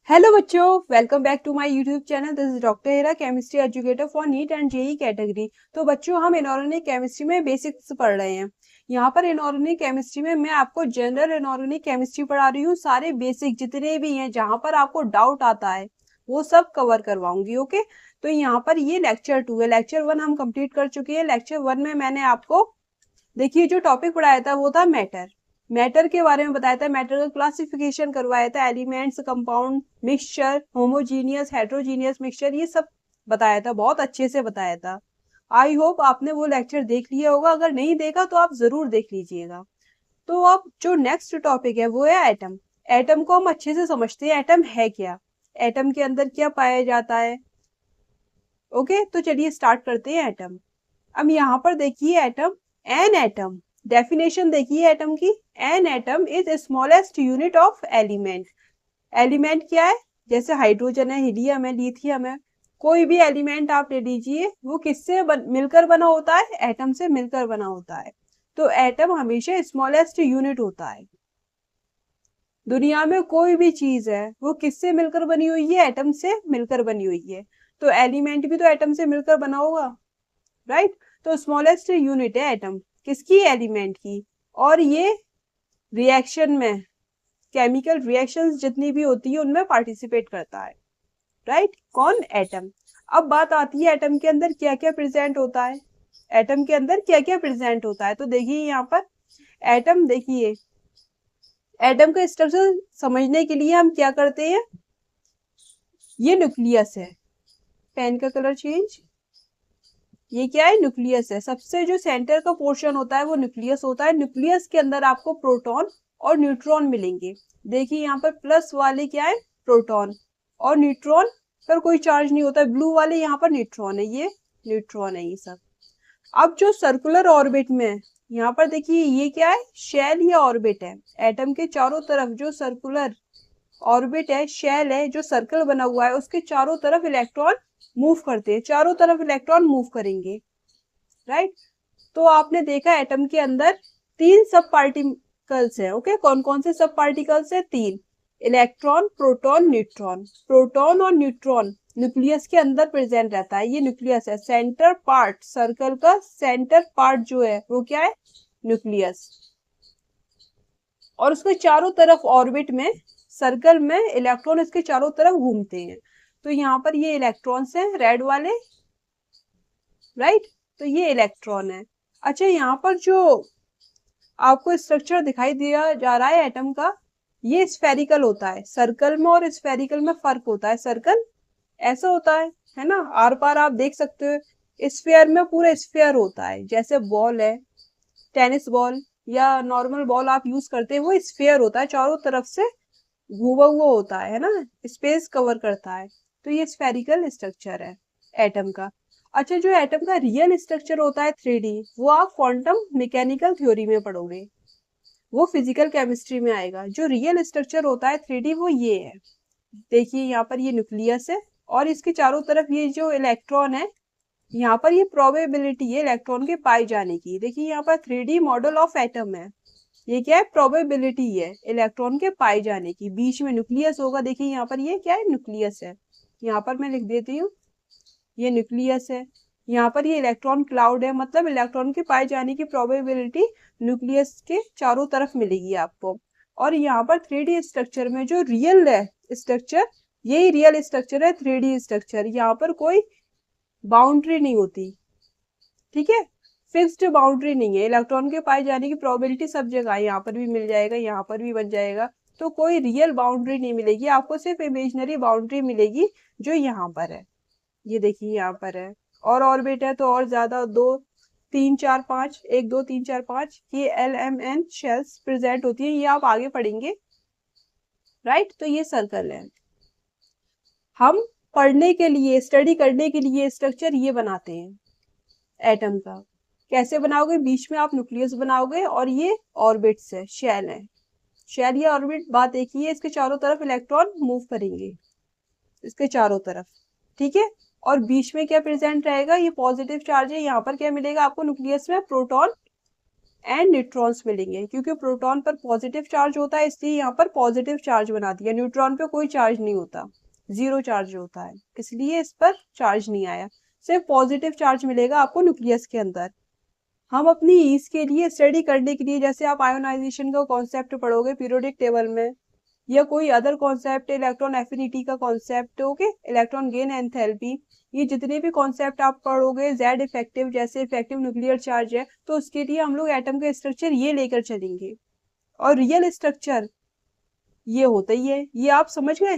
Hello बच्चों, welcome back to my YouTube channel. This is doctor Hera, chemistry educator for NEET and JEE category. तो बच्चों, हम inorganic chemistry में basics पढ़ रहे हैं। यहाँ पर इनऑर्गेनिक केमिस्ट्री में मैं आपको जनरल इनऑर्गेनिक केमिस्ट्री पढ़ा रही हूँ। सारे बेसिक जितने भी हैं, जहाँ पर आपको डाउट आता है वो सब कवर करवाऊंगी। ओके, तो यहाँ पर ये लेक्चर 2 है। लेक्चर 1 हम कंप्लीट कर चुके हैं। लेक्चर 1 में मैंने आपको देखिए जो टॉपिक पढ़ाया था वो था मैटर। मैटर के बारे में बताया था, मैटर का क्लासिफिकेशन करवाया था, elements, compound, mixture, homogeneous, heterogeneous mixture, ये सब बताया था, बहुत अच्छे से बताया था। आई होप आपने वो लेक्चर देख लिया होगा। अगर नहीं देखा तो आप जरूर देख लीजिएगा। तो अब जो नेक्स्ट टॉपिक है वो है एटम। एटम को हम अच्छे से समझते हैं, एटम है क्या, एटम के अंदर क्या पाया जाता है। ओके, तो चलिए स्टार्ट करते हैं एटम। अब यहाँ पर देखिए एटम, एन एटम, डेफिनेशन देखिए एटम की। An atom is smallest unit of element. Element क्या है? जैसे हाइड्रोजन है, हीलियम है, लिथियम है, कोई भी एलिमेंट आप ले लीजिए, वो किससे मिलकर बना होता है? एटम से मिलकर बना होता है। तो एटम हमेशा स्मॉलेस्ट यूनिट होता है। दुनिया में कोई भी चीज है वो किससे मिलकर बनी हुई है? एटम से मिलकर बनी हुई है। तो एलिमेंट भी तो एटम से मिलकर बना होगा, राइट? तो स्मॉलेस्ट यूनिट है एटम, किसकी? एलिमेंट की। और ये रिएक्शन में, केमिकल रिएक्शंस जितनी भी होती है उनमें पार्टिसिपेट करता है, राइट? कौन? एटम। अब बात आती है एटम के अंदर क्या क्या प्रेजेंट होता है। एटम के अंदर क्या क्या प्रेजेंट होता है, तो देखिए यहाँ पर एटम, देखिए एटम का स्ट्रक्चर समझने के लिए हम क्या करते हैं, ये न्यूक्लियस है। पेन का कलर चेंज, ये क्या है? न्यूक्लियस है। सबसे जो सेंटर का पोर्शन होता है वो न्यूक्लियस होता है। न्यूक्लियस के अंदर आपको प्रोटॉन और न्यूट्रॉन मिलेंगे। देखिए यहाँ पर प्लस वाले क्या है? प्रोटॉन, और न्यूट्रॉन पर कोई चार्ज नहीं होता है। ब्लू वाले यहाँ पर न्यूट्रॉन है, ये न्यूट्रॉन है ये सब। अब जो सर्कुलर ऑर्बिट में, यहाँ पर देखिए ये क्या है? शेल या ऑर्बिट है। एटम के चारों तरफ जो सर्कुलर ऑर्बिट है, शेल है, जो सर्कल बना हुआ है, उसके चारों तरफ इलेक्ट्रॉन मूव करते हैं। चारों तरफ इलेक्ट्रॉन मूव करेंगे, राइट? तो आपने देखा एटम के अंदर तीन सब पार्टिकल्स हैं। ओके, कौन कौन से सब पार्टिकल्स हैं? तीन। Electron, proton, neutron. प्रोटॉन और न्यूट्रॉन न्यूक्लियस के अंदर प्रेजेंट रहता है। ये न्यूक्लियस है। सेंटर पार्ट, सर्कल का सेंटर पार्ट जो है वो क्या है? न्यूक्लियस। और उसके चारों तरफ ऑर्बिट में, सर्कल में इलेक्ट्रॉन इसके चारों तरफ घूमते हैं। तो यहाँ पर ये इलेक्ट्रॉन्स हैं, रेड वाले, राइट? तो ये इलेक्ट्रॉन है। अच्छा, यहाँ पर जो आपको स्ट्रक्चर दिखाई दिया जा रहा है एटम का, ये स्फेरिकल होता है। सर्कल में और स्फेरिकल में फर्क होता है। सर्कल ऐसा होता है ना, आर पार आप देख सकते हो। स्फेयर में पूरा स्फेयर होता है, जैसे बॉल है, टेनिस बॉल या नॉर्मल बॉल आप यूज करते हैं, वो स्फेयर होता है, चारों तरफ से घुमा हुआ होता है ना, स्पेस कवर करता है। तो ये स्फेरिकल स्ट्रक्चर है एटम का। अच्छा, जो एटम का रियल स्ट्रक्चर होता है 3D, वो आप क्वांटम मैकेनिकल थ्योरी में पढ़ोगे, वो फिजिकल केमिस्ट्री में आएगा। जो रियल स्ट्रक्चर होता है 3D, वो ये है। देखिए यहाँ पर ये न्यूक्लियस है, और इसके चारों तरफ ये जो इलेक्ट्रॉन है, यहाँ पर ये प्रोबेबिलिटी है इलेक्ट्रॉन के पाए जाने की। देखिए यहाँ पर 3D मॉडल ऑफ एटम है। ये क्या है? प्रोबेबिलिटी है इलेक्ट्रॉन के पाए जाने की। बीच में न्यूक्लियस होगा। देखिए यहाँ पर ये क्या है? न्यूक्लियस है। यहाँ पर मैं लिख देती हूँ, ये न्यूक्लियस है। यहाँ पर ये इलेक्ट्रॉन क्लाउड है, मतलब इलेक्ट्रॉन के पाए जाने की प्रोबेबिलिटी न्यूक्लियस के चारों तरफ मिलेगी आपको। और यहाँ पर 3D स्ट्रक्चर में जो रियल है स्ट्रक्चर, यही रियल स्ट्रक्चर है 3D स्ट्रक्चर। यहाँ पर कोई बाउंड्री नहीं होती, ठीक है? फिक्स्ड बाउंड्री नहीं है। इलेक्ट्रॉन के पाए जाने की प्रोबेबिलिटी सब जगह, यहाँ पर भी मिल जाएगा, यहाँ पर भी बन जाएगा। तो कोई रियल बाउंड्री नहीं मिलेगी आपको, सिर्फ इमेजिनरी बाउंड्री मिलेगी जो यहाँ पर है। ये देखिए यहाँ पर है, और ऑर्बिट है तो और ज्यादा, 2 3 4 5, 1 2 3 4 5, ये LMN शेल्स प्रेजेंट होती है। ये आप आगे पढ़ेंगे, राइट? तो ये सर्कल है। हम पढ़ने के लिए, स्टडी करने के लिए स्ट्रक्चर ये बनाते हैं एटम का। कैसे बनाओगे? बीच में आप न्यूक्लियस बनाओगे, और ये ऑर्बिट्स है, शेल है। शेल या ऑर्बिट बात एक ही है। इसके चारों तरफ इलेक्ट्रॉन मूव करेंगे, इसके चारों तरफ, ठीक है? और बीच में क्या प्रेजेंट रहेगा? ये पॉजिटिव चार्ज है। यहाँ पर क्या मिलेगा आपको? न्यूक्लियस में प्रोटॉन एंड न्यूट्रॉन्स मिलेंगे। क्योंकि प्रोटॉन पर पॉजिटिव चार्ज होता है इसलिए यहाँ पर पॉजिटिव चार्ज बना दिया। न्यूट्रॉन पे कोई चार्ज नहीं होता, जीरो चार्ज होता है, इसलिए इस पर चार्ज नहीं आया। सिर्फ पॉजिटिव चार्ज मिलेगा आपको न्यूक्लियस के अंदर। हम अपनी ईज के लिए स्टडी करने के लिए, जैसे आप आयोनाइजेशन का कॉन्सेप्ट पढ़ोगे पीरियोडिक टेबल में, या कोई अदर कॉन्सेप्ट, इलेक्ट्रॉन एफिनिटी का concept, okay, electron gain enthalpy, ये जितने भी कॉन्सेप्ट आप पढ़ोगे, जेड इफेक्टिव जैसे इफेक्टिव न्यूक्लियर चार्ज है, तो उसके लिए हम लोग एटम का स्ट्रक्चर ये लेकर चलेंगे। और रियल स्ट्रक्चर ये होता ही है, ये आप समझ गए,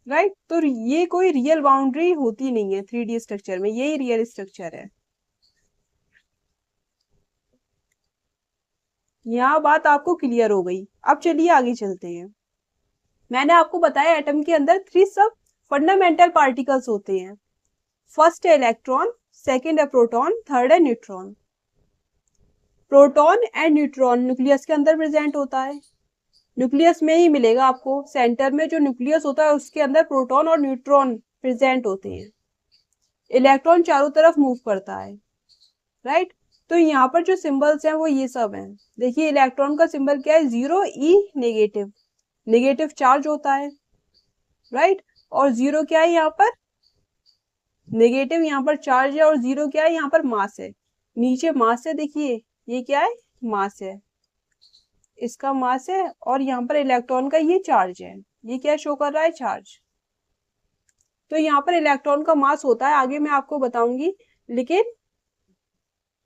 राइट। तो ये कोई रियल बाउंड्री होती नहीं है 3D स्ट्रक्चर में, यही रियल स्ट्रक्चर है। यहाँ बात आपको क्लियर हो गई। अब चलिए आगे चलते हैं। मैंने आपको बताया एटम के अंदर 3 सब फंडामेंटल पार्टिकल्स होते हैं। फर्स्ट है इलेक्ट्रॉन, सेकंड है प्रोटॉन, थर्ड है neutron. Proton and neutron nucleus के अंदर प्रेजेंट होता है, न्यूक्लियस में ही मिलेगा आपको। सेंटर में जो न्यूक्लियस होता है उसके अंदर प्रोटॉन और न्यूट्रॉन प्रेजेंट होते हैं। इलेक्ट्रॉन चारों तरफ मूव करता है, राइट। तो यहाँ पर जो सिंबल्स हैं वो ये सब हैं। देखिए इलेक्ट्रॉन का सिंबल क्या है, 0 E नेगेटिव, नेगेटिव चार्ज होता है, राइट। और 0 क्या है यहाँ पर, नेगेटिव, यहाँ पर चार्ज है। और 0 क्या है, यहाँ पर मास है, नीचे मास है। देखिए ये क्या है, मास है, इसका मास है। और यहाँ पर इलेक्ट्रॉन का ये चार्ज है, ये क्या शो कर रहा है, चार्ज। तो यहाँ पर इलेक्ट्रॉन का मास होता है, आगे मैं आपको बताऊंगी, लेकिन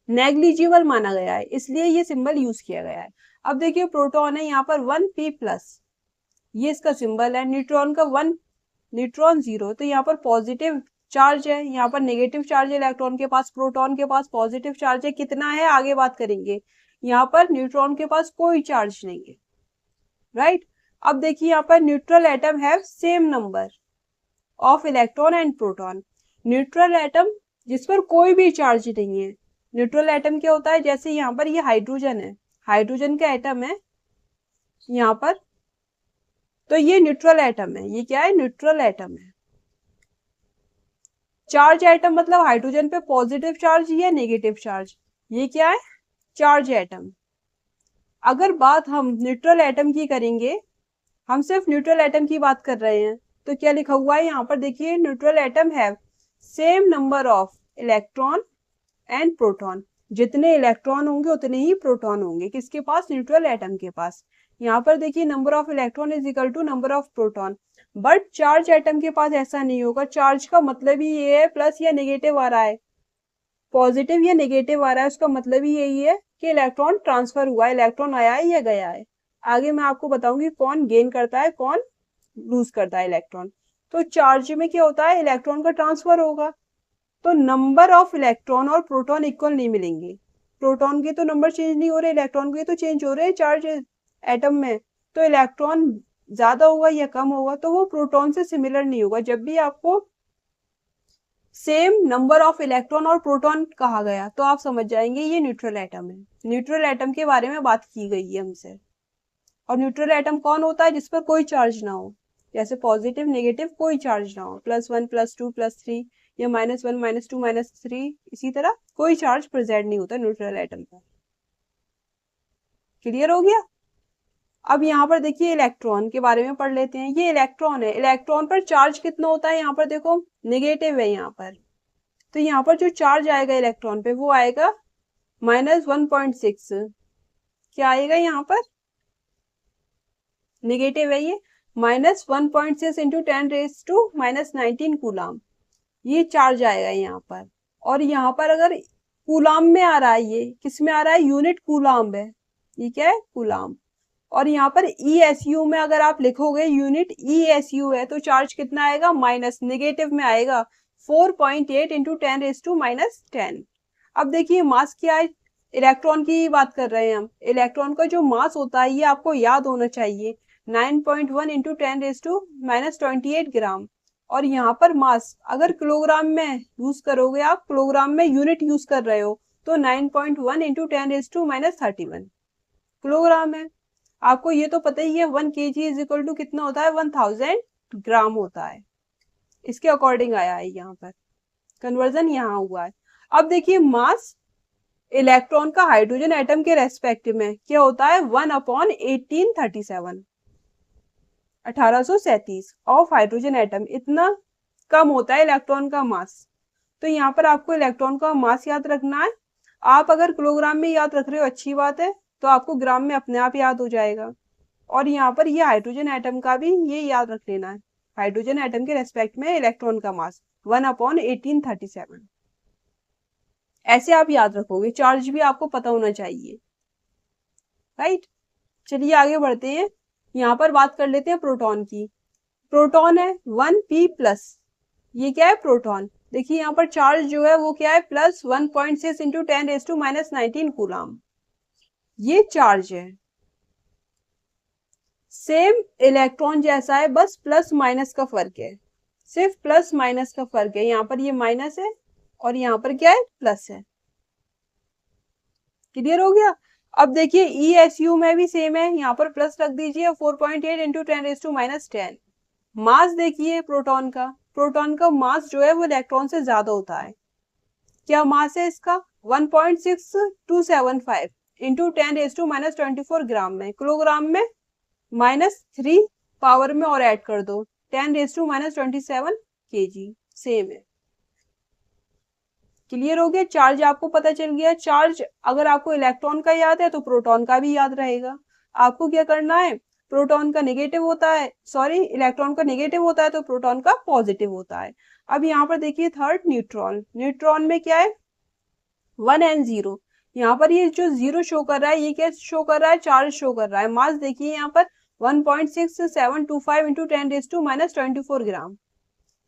नेग्लिजिबल माना गया है, इसलिए ये सिंबल यूज किया गया है। अब देखिए प्रोटॉन है यहाँ पर 1p+, ये इसका सिंबल है। न्यूट्रॉन का 1, न्यूट्रॉन 0, तो यहाँ पर पॉजिटिव चार्ज है, यहाँ पर नेगेटिव चार्ज है इलेक्ट्रॉन के पास, प्रोटॉन के पास पॉजिटिव चार्ज है। कितना है आगे बात करेंगे। यहाँ पर न्यूट्रॉन के पास कोई चार्ज नहीं है, राइट। अब देखिए यहाँ पर neutral atom have same number of electron and proton. Neutral atom जिस पर कोई भी चार्ज नहीं है। न्यूट्रल एटम क्या होता है, जैसे यहाँ पर ये हाइड्रोजन है, हाइड्रोजन का एटम है यहाँ पर, तो ये न्यूट्रल एटम है। ये क्या है, न्यूट्रल एटम है। चार्ज एटम मतलब हाइड्रोजन पे पॉजिटिव चार्ज या नेगेटिव चार्ज, ये क्या है, चार्ज एटम। अगर बात हम न्यूट्रल एटम की करेंगे, हम सिर्फ न्यूट्रल एटम की बात कर रहे हैं, तो क्या लिखा हुआ है यहाँ पर, देखिए neutral atom have same number of electron and proton. जितने इलेक्ट्रॉन होंगे उतने ही प्रोटॉन होंगे, किसके पास, न्यूट्रल एटम के पास। यहाँ पर देखिए number of electron is equal to number of proton. But charge atom के पास ऐसा नहीं होगा। चार्ज का मतलब ही ये है, प्लस या नेगेटिव आ रहा है, पॉजिटिव या नेगेटिव आ रहा है, उसका मतलब ही यही है कि इलेक्ट्रॉन ट्रांसफर हुआ है, इलेक्ट्रॉन आया है या गया है। आगे मैं आपको बताऊंगी कौन गेन करता है कौन लूज करता है इलेक्ट्रॉन। तो चार्ज में क्या होता है, इलेक्ट्रॉन का ट्रांसफर होगा, तो नंबर ऑफ इलेक्ट्रॉन और प्रोटॉन इक्वल नहीं मिलेंगे। प्रोटॉन के तो नंबर चेंज नहीं हो रहे, इलेक्ट्रॉन के तो चेंज हो रहे हैं चार्ज एटम में। तो इलेक्ट्रॉन ज्यादा होगा या कम होगा तो वो प्रोटॉन से सिमिलर नहीं होगा। जब भी आपको सेम नंबर ऑफ इलेक्ट्रॉन और प्रोटॉन कहा गया तो आप समझ जाएंगे ये न्यूट्रल एटम है। न्यूट्रल एटम के बारे में बात की गई है हमसे। और न्यूट्रल एटम कौन होता है, जिस पर कोई चार्ज ना हो, जैसे पॉजिटिव नेगेटिव कोई चार्ज ना हो, +1 +2 +3 या -1 -2 -3, इसी तरह कोई चार्ज प्रेजेंट नहीं होता न्यूट्रल एटम पर। क्लियर हो गया। अब यहाँ पर देखिए इलेक्ट्रॉन के बारे में पढ़ लेते हैं। ये इलेक्ट्रॉन है, इलेक्ट्रॉन पर चार्ज कितना होता है, यहाँ पर देखो नेगेटिव है यहाँ पर, तो यहाँ पर जो चार्ज आएगा इलेक्ट्रॉन पे वो आएगा -1.6। क्या आएगा यहाँ पर, नेगेटिव है ये, -1.6 इंटू 10⁻⁻19 कूलाम, ये चार्ज आएगा यहाँ पर। और यहाँ पर अगर कूलाम में आ रहा है, ये किस में आ रहा है, यूनिट कूलाम है, ये क्या है, कूलाम। और यहाँ पर ESU में अगर आप लिखोगे यूनिट ESU है तो चार्ज कितना आएगा, माइनस, नेगेटिव में आएगा 4.8 इंटू 10⁻⁻10। अब देखिए मास क्या है, इलेक्ट्रॉन की बात कर रहे हैं हम। इलेक्ट्रॉन का जो मास होता है ये आपको याद होना चाहिए, 9.1 इंटू 10⁻28 ग्राम। और यहाँ पर मास अगर किलोग्राम में यूज करोगे, आप किलोग्राम में यूनिट यूज कर रहे हो, तो 9.1 इंटू 10⁻31 किलोग्राम है। आपको ये तो पता ही है 1 kg इज इक्वल टू कितना होता है, 1000 ग्राम होता है। इसके अकॉर्डिंग आया है यहाँ पर, कन्वर्जन यहाँ हुआ है। अब देखिए मास इलेक्ट्रॉन का हाइड्रोजन एटम के रेस्पेक्ट में क्या होता है 1/1837 1837 ऑफ हाइड्रोजन एटम, इतना कम होता है इलेक्ट्रॉन का मास। तो यहाँ पर आपको इलेक्ट्रॉन का मास याद रखना है। आप अगर किलोग्राम में याद रख रहे हो अच्छी बात है, तो आपको ग्राम में अपने आप याद हो जाएगा। और यहाँ पर ये हाइड्रोजन एटम का भी ये याद रख लेना है, हाइड्रोजन एटम के रेस्पेक्ट में इलेक्ट्रॉन का मास 1/1837। ऐसे आप याद रखोगे, चार्ज भी आपको पता होना चाहिए, राइट। चलिए आगे बढ़ते हैं, यहाँ पर बात कर लेते हैं प्रोटॉन की। प्रोटॉन है 1p+, ये क्या है प्रोटॉन। देखिए यहाँ पर चार्ज जो है वो क्या है प्लस 1.6 इंटू 10⁻⁹ कूलम, ये चार्ज है। सेम इलेक्ट्रॉन जैसा है, बस प्लस माइनस का फर्क है, सिर्फ प्लस माइनस का फर्क है। यहाँ पर ये माइनस है और यहाँ पर क्या है प्लस है। क्लियर हो गया। अब देखिए ESU में भी सेम है, यहाँ पर प्लस रख दीजिए 4.8 इंटू 10⁻10। मास देखिए प्रोटॉन का मास जो है वो इलेक्ट्रॉन से ज्यादा होता है। क्या मास है इसका 1.6275 इंटू 10⁻24 ग्राम में, किलोग्राम में -3 पावर में और ऐड कर दो 10⁻27 kg, सेम है। क्लियर हो गया। चार्ज आपको पता चल गया। चार्ज अगर आपको इलेक्ट्रॉन का याद है तो प्रोटॉन का भी याद रहेगा। आपको क्या करना है, प्रोटॉन का नेगेटिव होता है, सॉरी इलेक्ट्रॉन का नेगेटिव होता है तो प्रोटॉन का पॉजिटिव होता है। अब यहाँ पर देखिए थर्ड न्यूट्रॉन, न्यूट्रॉन में क्या है 1 and 0। यहाँ पर ये जो 0 शो कर रहा है ये क्या शो कर रहा है, चार्ज शो कर रहा है। मास देखिए यहाँ पर 1.6725 इंटू 10⁻24 ग्राम,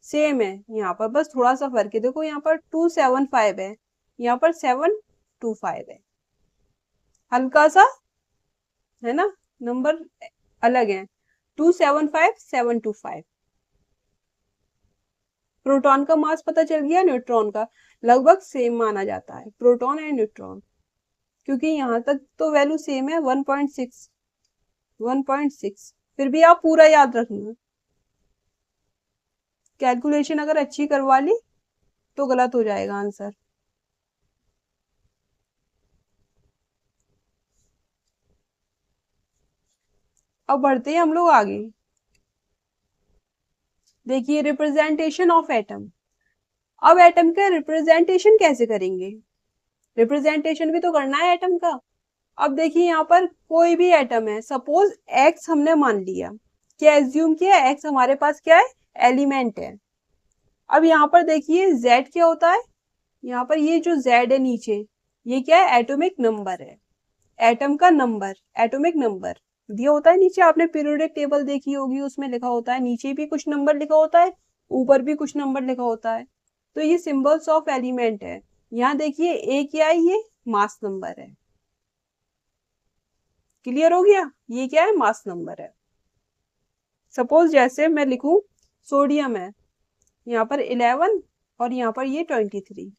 सेम है। यहाँ पर बस थोड़ा सा फर्क है, देखो यहाँ पर 275 है, यहाँ पर 725 है, हल्का सा है ना, नंबर अलग है, 275 725। प्रोटॉन का मास पता चल गया, न्यूट्रॉन का लगभग सेम माना जाता है, प्रोटॉन एंड न्यूट्रॉन, क्योंकि यहाँ तक तो वैल्यू सेम है 1.6। फिर भी आप पूरा याद रखना, कैलकुलेशन अगर अच्छी करवा ली तो गलत हो जाएगा आंसर। अब बढ़ते हैं हम लोग आगे। देखिए रिप्रेजेंटेशन ऑफ एटम। अब एटम का रिप्रेजेंटेशन कैसे करेंगे, रिप्रेजेंटेशन भी तो करना है एटम का। अब देखिए यहाँ पर कोई भी एटम है, सपोज एक्स हमने मान लिया, क्या एज्यूम किया एक्स हमारे पास क्या है एलिमेंट है। अब यहाँ पर देखिए जेड क्या होता है, यहाँ पर ये जो जेड है नीचे ये क्या है एटॉमिक नंबर है, एटम का नंबर, एटॉमिक नंबर दिया होता है नीचे। आपने पीरियोडिक टेबल देखी होगी, उसमें लिखा होता है नीचे भी कुछ नंबर लिखा होता है, ऊपर भी कुछ नंबर लिखा होता है। तो ये सिंबल्स ऑफ एलिमेंट है। यहाँ देखिए ए क्या है, ये मास नंबर है। क्लियर हो गया, ये क्या है मास नंबर है। सपोज जैसे मैं लिखूं सोडियम है, यहाँ पर 11 और यहाँ पर ये 23,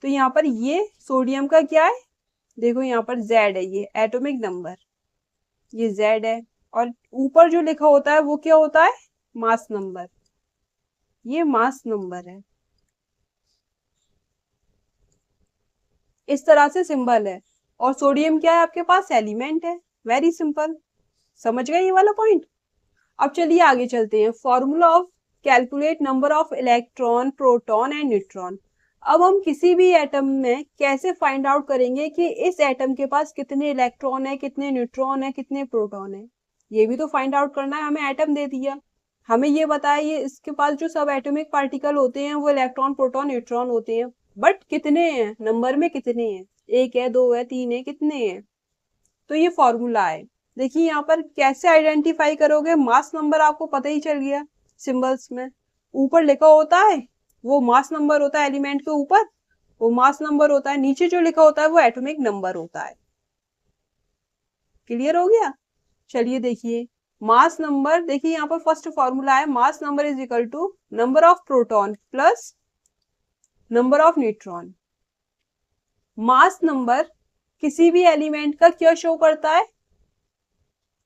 तो यहाँ पर ये सोडियम का क्या है, देखो यहाँ पर जेड है, ये एटॉमिक नंबर, ये जेड है। और ऊपर जो लिखा होता है वो क्या होता है मास नंबर, ये मास नंबर है। इस तरह से सिंबल है। और सोडियम क्या है आपके पास एलिमेंट है, वेरी सिंपल, समझ गए ये वाला पॉइंट। अब चलिए आगे चलते हैं, formula of calculate number of electron proton and neutron. अब हम किसी भी एटम में कैसे फाइंड आउट करेंगे कि इस एटम के पास कितने इलेक्ट्रॉन है, कितने न्यूट्रॉन है, कितने प्रोटॉन है, ये भी तो फाइंड आउट करना है। हमें एटम दे दिया, हमें ये बताया ये इसके पास जो सब एटॉमिक पार्टिकल होते हैं वो इलेक्ट्रॉन प्रोटॉन न्यूट्रॉन होते हैं, बट कितने हैं, नंबर में कितने हैं, 1 है 2 है 3 है, कितने हैं। तो ये फॉर्मूला है। देखिए यहाँ पर कैसे आइडेंटिफाई करोगे, मास नंबर आपको पता ही चल गया, सिंबल्स में ऊपर लिखा होता है वो मास नंबर होता है, एलिमेंट के ऊपर वो मास नंबर होता है, नीचे जो लिखा होता है वो एटॉमिक नंबर होता है। क्लियर हो गया। चलिए देखिए मास नंबर, देखिए यहाँ पर फर्स्ट फॉर्मूला है mass number is equal to number of proton plus number of neutron. Mass number किसी भी एलिमेंट का क्या शो करता है,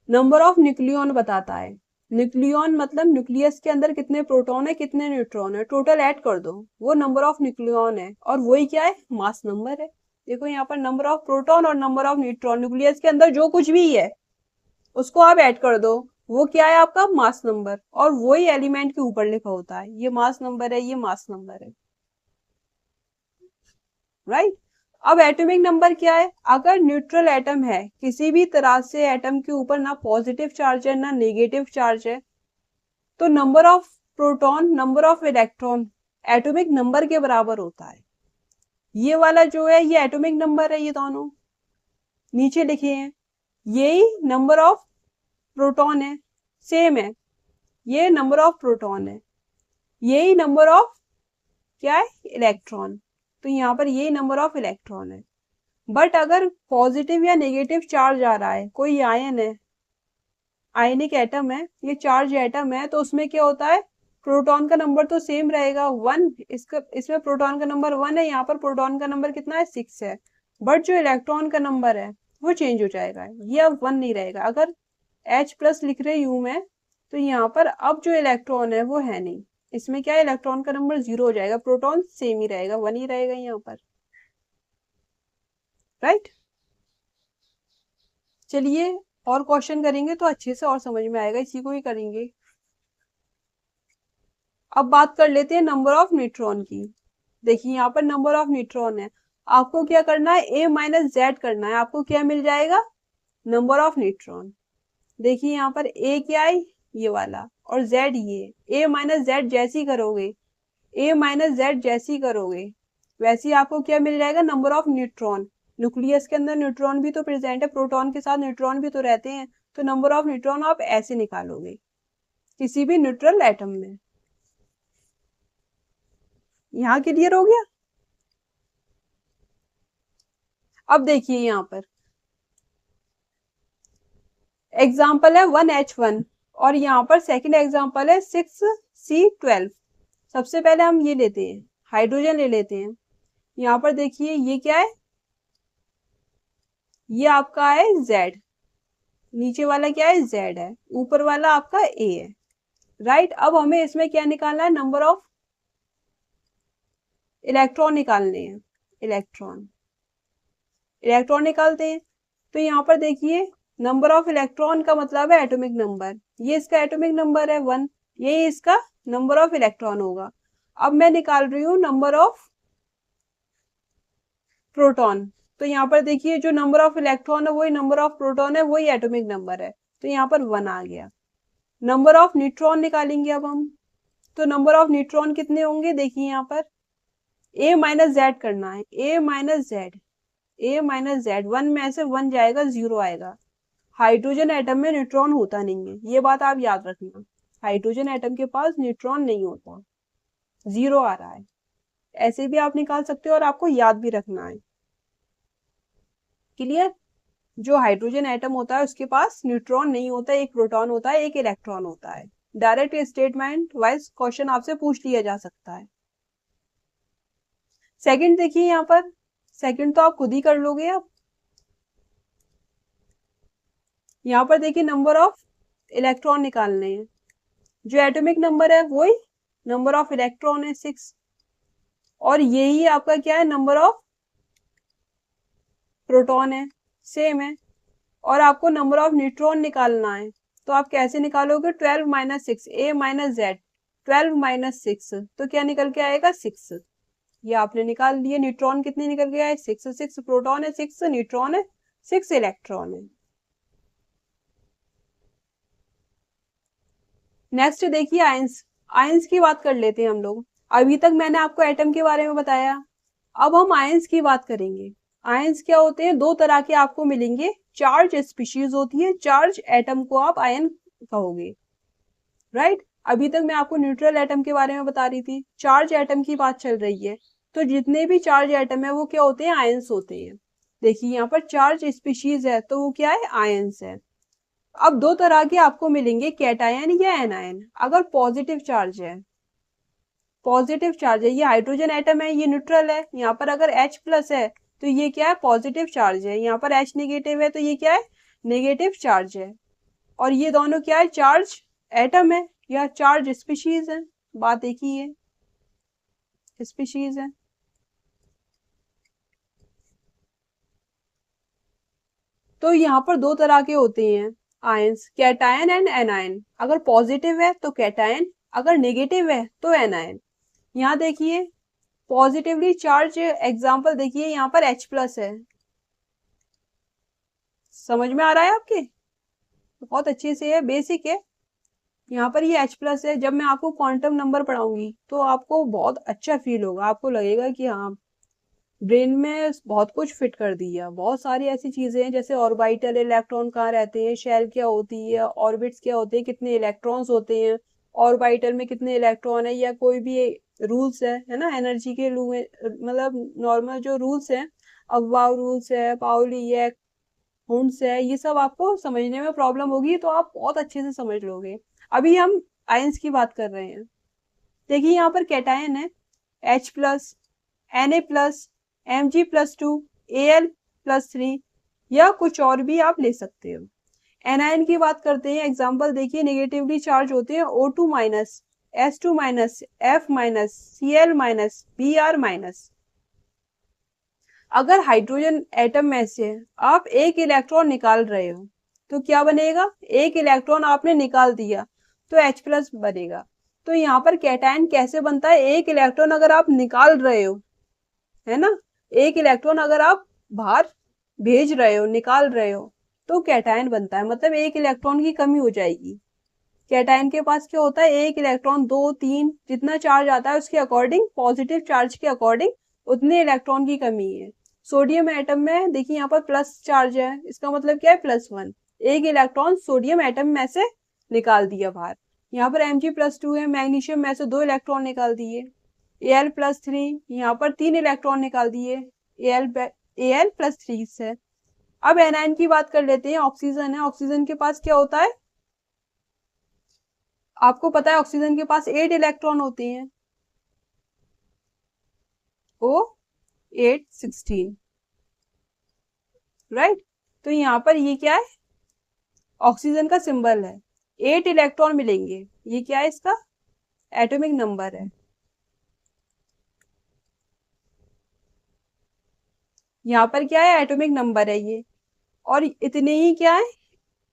नंबर ऑफ न्यूक्लियॉन बताता है। न्यूक्लियॉन मतलब न्यूक्लियस के अंदर कितने प्रोटॉन है कितने न्यूट्रॉन है, टोटल ऐड कर दो, वो नंबर ऑफ न्यूक्लियॉन है और वही क्या है मास नंबर है। देखो यहाँ पर नंबर ऑफ प्रोटॉन और नंबर ऑफ न्यूट्रॉन, न्यूक्लियस के अंदर जो कुछ भी है उसको आप ऐड कर दो, वो क्या है आपका मास नंबर, और वही एलिमेंट के ऊपर लिखा होता है, ये मास नंबर है, ये मास नंबर है, राइट। अब एटॉमिक नंबर क्या है, अगर न्यूट्रल एटम है, किसी भी तरह से एटम के ऊपर ना पॉजिटिव चार्ज है ना नेगेटिव चार्ज है, तो number of proton number of electron atomic number के बराबर होता है। ये वाला जो है ये एटॉमिक नंबर है, ये दोनों नीचे लिखे हैं, यही नंबर ऑफ प्रोटॉन है, सेम है, ये नंबर ऑफ प्रोटॉन है, यही नंबर ऑफ क्या है इलेक्ट्रॉन, तो यहाँ पर यही नंबर ऑफ इलेक्ट्रॉन है। बट अगर पॉजिटिव या नेगेटिव चार्ज आ रहा है, कोई आयन है, आयनिक एटम है, ये चार्ज एटम है, तो उसमें क्या होता है, प्रोटॉन का नंबर तो सेम रहेगा 1, इसमें प्रोटॉन का नंबर 1 है, यहाँ पर प्रोटॉन का नंबर कितना है 6 है, बट जो इलेक्ट्रॉन का नंबर है वो चेंज हो जाएगा, ये अब 1 नहीं रहेगा। अगर H प्लस लिख रहे यू में, तो यहाँ पर अब जो इलेक्ट्रॉन है वो है नहीं, इसमें क्या है इलेक्ट्रॉन का नंबर 0 हो जाएगा, प्रोटॉन सेम ही रहेगा, 1 ही रहेगा यहाँ पर, राइट। चलिए और क्वेश्चन करेंगे तो अच्छे से और समझ में आएगा, इसी को ही करेंगे। अब बात कर लेते हैं नंबर ऑफ न्यूट्रॉन की। देखिए यहाँ पर नंबर ऑफ न्यूट्रॉन है, आपको क्या करना है a माइनस जेड करना है, आपको क्या मिल जाएगा नंबर ऑफ न्यूट्रॉन। देखिए यहाँ पर a क्या है ये वाला, और z ये, a माइनस जेड जैसी करोगे, a माइनस जेड जैसी करोगे वैसे ही आपको क्या मिल जाएगा नंबर ऑफ न्यूट्रॉन। न्यूक्लियस के अंदर न्यूट्रॉन भी तो प्रेजेंट है, प्रोटॉन के साथ न्यूट्रॉन भी तो रहते हैं, तो नंबर ऑफ न्यूट्रॉन आप ऐसे निकालोगे किसी भी न्यूट्रल एटम में। यहाँ क्लियर हो गया। अब देखिए यहाँ पर एग्जाम्पल है 1H1 और यहाँ पर सेकंड एग्जाम्पल है 6C12। सबसे पहले हम ये लेते हैं, हाइड्रोजन ले लेते हैं। यहाँ पर देखिए ये क्या है, ये आपका है Z, नीचे वाला क्या है Z है, ऊपर वाला आपका A है, राइट। अब हमें इसमें क्या निकालना है, नंबर ऑफ इलेक्ट्रॉन निकालने हैं, इलेक्ट्रॉन निकालते हैं। तो यहाँ पर देखिए नंबर ऑफ इलेक्ट्रॉन का मतलब है एटॉमिक नंबर, ये इसका एटॉमिक नंबर है 1, यही इसका नंबर ऑफ इलेक्ट्रॉन होगा। अब मैं निकाल रही हूँ नंबर ऑफ प्रोटॉन, तो यहाँ पर देखिए जो नंबर ऑफ इलेक्ट्रॉन है वही नंबर ऑफ प्रोटॉन है, वही एटॉमिक नंबर है, तो यहाँ पर 1 आ गया। नंबर ऑफ न्यूट्रॉन निकालेंगे अब हम, तो नंबर ऑफ न्यूट्रॉन कितने होंगे, देखिए यहाँ पर a माइनस जेड करना है, a minus Z, a minus Z, 1 में से 1 जाएगा 0 आएगा। हाइड्रोजन एटम में न्यूट्रॉन होता नहीं है, ये बात आप याद रखना, हाइड्रोजन एटम के पास न्यूट्रॉन नहीं होता, 0 आ रहा है। ऐसे भी आप निकाल सकते हो और आपको याद भी रखना है, क्लियर। जो हाइड्रोजन एटम होता है उसके पास न्यूट्रॉन नहीं होता, एक प्रोटॉन होता है, एक इलेक्ट्रॉन होता है। डायरेक्ट स्टेटमेंट वाइज क्वेश्चन आपसे पूछ लिया जा सकता है। सेकंड देखिए यहाँ पर, सेकंड तो आप खुद ही कर लोगे। अब यहाँ पर देखिए नंबर ऑफ इलेक्ट्रॉन निकालने हैं, जो एटॉमिक नंबर है वही नंबर ऑफ इलेक्ट्रॉन है 6, और यही आपका क्या है नंबर ऑफ प्रोटॉन है, सेम है। और आपको नंबर ऑफ न्यूट्रॉन निकालना है, तो आप कैसे निकालोगे, 12 minus 6, a minus Z, 12 minus 6, तो क्या निकल के आएगा 6, ये आपने निकाल दिए। न्यूट्रॉन कितने निकल के आए 6, 6 प्रोटॉन है, 6 न्यूट्रॉन है, 6 इलेक्ट्रॉन है। नेक्स्ट देखिए आयंस, आयंस की बात कर लेते हैं हम लोग। अभी तक मैंने आपको एटम के बारे में बताया, अब हम आयंस की बात करेंगे। आयंस क्या होते हैं, दो तरह के आपको मिलेंगे, चार्ज स्पीशीज होती है, चार्ज एटम को आप आयन कहोगे, राइट। अभी तक मैं आपको न्यूट्रल एटम के बारे में बता रही थी, चार्ज एटम की बात चल रही है, तो जितने भी चार्ज एटम है वो क्या होते हैं, आयंस होते हैं। देखिए यहाँ पर चार्ज स्पीशीज है तो वो क्या है, आयंस है। अब दो तरह के आपको मिलेंगे, कैटायन या एनायन। अगर पॉजिटिव चार्ज है, पॉजिटिव चार्ज है, ये हाइड्रोजन एटम है, ये न्यूट्रल है, यहाँ पर अगर H प्लस है तो ये क्या है, पॉजिटिव चार्ज है, यहाँ पर H नेगेटिव है तो ये क्या है, नेगेटिव चार्ज है। और ये दोनों क्या है, चार्ज एटम है या चार्ज स्पीशीज है, बात एक ही है, स्पीशीज है। तो यहाँ पर दो तरह के होते हैं आयंस, कैटायन एंड एनायन। अगर पॉजिटिव है तो कैटायन, अगर नेगेटिव है तो एनायन। यहाँ देखिए पॉजिटिवली चार्ज एग्जाम्पल देखिए, यहाँ पर H प्लस है। समझ में आ रहा है आपके? बहुत अच्छे से है, बेसिक है। यहाँ पर ये H प्लस है। जब मैं आपको क्वांटम नंबर पढ़ाऊंगी तो आपको बहुत अच्छा फील होगा, आपको लगेगा कि हाँ ब्रेन में बहुत कुछ फिट कर दिया। बहुत सारी ऐसी चीजें हैं जैसे ऑर्बिटल, इलेक्ट्रॉन कहाँ रहते हैं, शेल क्या होती है, ऑर्बिट्स क्या होते हैं, कितने इलेक्ट्रॉन्स होते हैं, ऑर्बिटल में कितने इलेक्ट्रॉन है, या कोई भी रूल्स है ना एनर्जी के मतलब नॉर्मल जो रूल्स हैं, अफबाउ रूल्स है, पाउली है, हुंड्स है, ये सब आपको समझने में प्रॉब्लम होगी तो आप बहुत अच्छे से समझ लोगे। अभी हम आयंस की बात कर रहे हैं। देखिए यहाँ पर कैटायन है H plus, Na plus, Mg+2, Al+3, या कुछ और भी आप ले सकते हो। एनायन की बात करते हैं, एग्जाम्पल देखिए नेगेटिवली चार्ज होते हैं O2 minus, S2 minus, F minus, Cl minus, Br minus. अगर हाइड्रोजन एटम में से आप एक इलेक्ट्रॉन निकाल रहे हो तो क्या बनेगा? एक इलेक्ट्रॉन आपने निकाल दिया तो H प्लस बनेगा। तो यहाँ पर कैटायन कैसे बनता है? एक इलेक्ट्रॉन अगर आप निकाल रहे हो, है ना, एक इलेक्ट्रॉन अगर आप बाहर भेज रहे हो, निकाल रहे हो, तो कैटायन बनता है। मतलब एक इलेक्ट्रॉन की कमी हो जाएगी। कैटायन के पास क्या होता है? एक इलेक्ट्रॉन, दो, तीन, जितना चार्ज आता है उसके अकॉर्डिंग, पॉजिटिव चार्ज के अकॉर्डिंग उतने इलेक्ट्रॉन की कमी है। सोडियम एटम में देखिए यहाँ पर प्लस चार्ज है, इसका मतलब क्या है? +1। एक इलेक्ट्रॉन सोडियम एटम में से निकाल दिया बाहर। यहाँ पर Mg+2 है, मैग्नीशियम में से 2 इलेक्ट्रॉन निकाल दिए। Al+3, यहाँ पर 3 इलेक्ट्रॉन निकाल दिए Al+3 से। अब एनायन की बात कर लेते हैं। ऑक्सीजन है, ऑक्सीजन के पास क्या होता है? आपको पता है ऑक्सीजन के पास 8 इलेक्ट्रॉन होते हैं, O8 16, राइट। तो यहाँ पर ये क्या है? ऑक्सीजन का सिंबल है, 8 इलेक्ट्रॉन मिलेंगे। ये क्या है? इसका एटॉमिक नंबर है। यहाँ पर क्या है? एटॉमिक नंबर है ये। और इतने ही क्या है?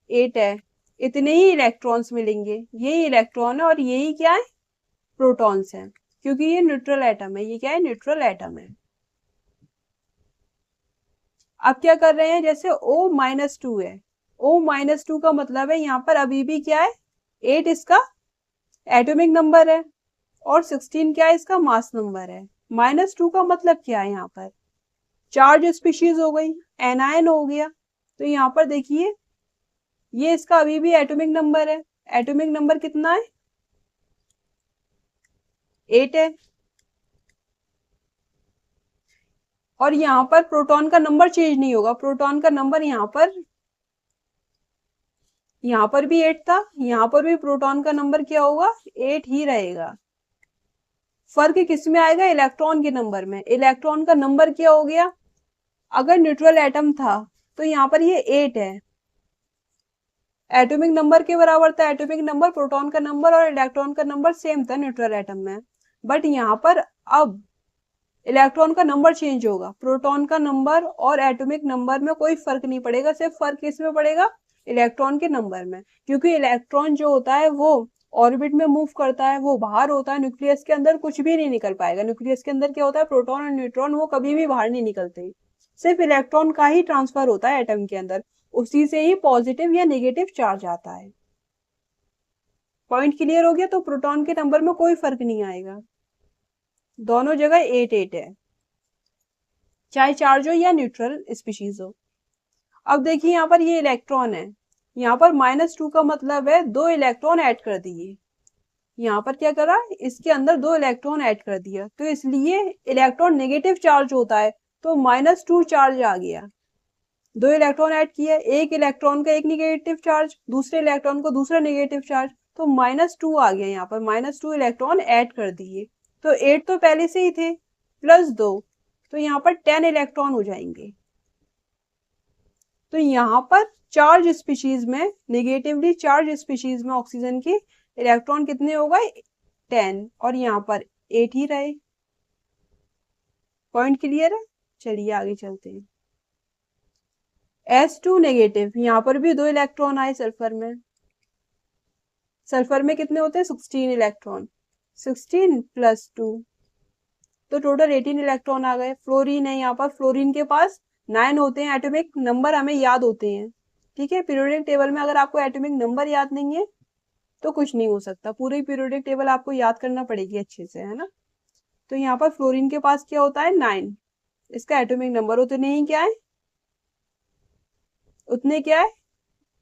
8 है। इतने ही इलेक्ट्रॉन्स मिलेंगे। ये इलेक्ट्रॉन है और यही क्या है? प्रोटॉन्स हैं, क्योंकि ये न्यूट्रल एटम है। ये क्या है? न्यूट्रल एटम है। अब क्या कर रहे हैं? जैसे O-2 है, O-2 का मतलब है यहाँ पर अभी भी क्या है? 8 इसका एटॉमिक नंबर है और 16 क्या है? इसका मास नंबर है। -2 का मतलब क्या है? यहाँ पर चार्ज स्पीशीज हो गई, एनायन हो गया। तो यहाँ पर देखिए ये इसका अभी भी एटॉमिक नंबर है। एटॉमिक नंबर कितना है? 8 है। और यहाँ पर प्रोटॉन का नंबर चेंज नहीं होगा। प्रोटॉन का नंबर यहाँ पर भी 8 था, यहाँ पर भी प्रोटॉन का नंबर क्या होगा? 8 ही रहेगा। फर्क किस में आएगा? इलेक्ट्रॉन के नंबर में। इलेक्ट्रॉन का नंबर क्या हो गया? अगर न्यूट्रल एटम था तो यहाँ पर ये 8 है, एटॉमिक नंबर के बराबर था। एटॉमिक नंबर, प्रोटॉन का नंबर और इलेक्ट्रॉन का नंबर सेम था न्यूट्रल एटम में। बट यहाँ पर अब इलेक्ट्रॉन का नंबर चेंज होगा। प्रोटॉन का नंबर और एटॉमिक नंबर में कोई फर्क नहीं पड़ेगा, सिर्फ फर्क किस में पड़ेगा? इलेक्ट्रॉन के नंबर में। क्योंकि इलेक्ट्रॉन जो होता है वो ऑर्बिट में मूव करता है, वो बाहर होता है, न्यूक्लियस के अंदर कुछ भी नहीं निकल पाएगा। न्यूक्लियस के अंदर क्या होता है? प्रोटॉन और न्यूट्रॉन वो कभी भी बाहर नहीं निकलते, सिर्फ इलेक्ट्रॉन का ही ट्रांसफर होता है एटम के अंदर, उसी से ही पॉजिटिव या नेगेटिव चार्ज आता है। पॉइंट क्लियर हो गया? तो प्रोटॉन के नंबर में कोई फर्क नहीं आएगा, दोनों जगह 8 है, चाहे चार्ज हो या न्यूट्रल स्पीशीज हो। अब देखिए यहाँ पर ये इलेक्ट्रॉन है, यहाँ पर -2 का मतलब है 2 इलेक्ट्रॉन ऐड कर दिए। यहाँ पर क्या करा? इसके अंदर 2 इलेक्ट्रॉन ऐड कर दिया, तो इसलिए इलेक्ट्रॉन नेगेटिव चार्ज होता है, तो -2 चार्ज आ गया। 2 इलेक्ट्रॉन ऐड किया, एक इलेक्ट्रॉन का एक नेगेटिव चार्ज, दूसरे इलेक्ट्रॉन को दूसरा नेगेटिव चार्ज, तो -2 आ गया। यहाँ पर -2 इलेक्ट्रॉन ऐड कर दिए। तो 8 तो पहले से ही थे, +2, तो यहाँ पर 10 इलेक्ट्रॉन हो जाएंगे। तो यहाँ पर चार्ज स्पीशीज में, नेगेटिवली चार्ज स्पीशीज में ऑक्सीजन के इलेक्ट्रॉन कितने हो गए? 10, और यहाँ पर 8 ही रहे। पॉइंट क्लियर है? चलिए आगे चलते हैं। S2 नेगेटिव, यहाँ पर भी 2 इलेक्ट्रॉन आए सल्फर में। सल्फर में कितने होते हैं? 16 इलेक्ट्रॉन, 16 + 2 तो टोटल 18 इलेक्ट्रॉन आ गए। फ्लोरीन है यहाँ पर, फ्लोरीन के पास 9 होते हैं, एटॉमिक नंबर हमें याद होते हैं। ठीक है, पीरियोडिक टेबल में अगर आपको एटॉमिक नंबर याद नहीं है तो कुछ नहीं हो सकता, पूरी पीरियोडिक टेबल आपको याद करना पड़ेगी अच्छे से, है ना। तो यहाँ पर फ्लोरीन के पास क्या होता है? 9, इसका एटॉमिक नंबर उतने ही क्या है, उतने क्या है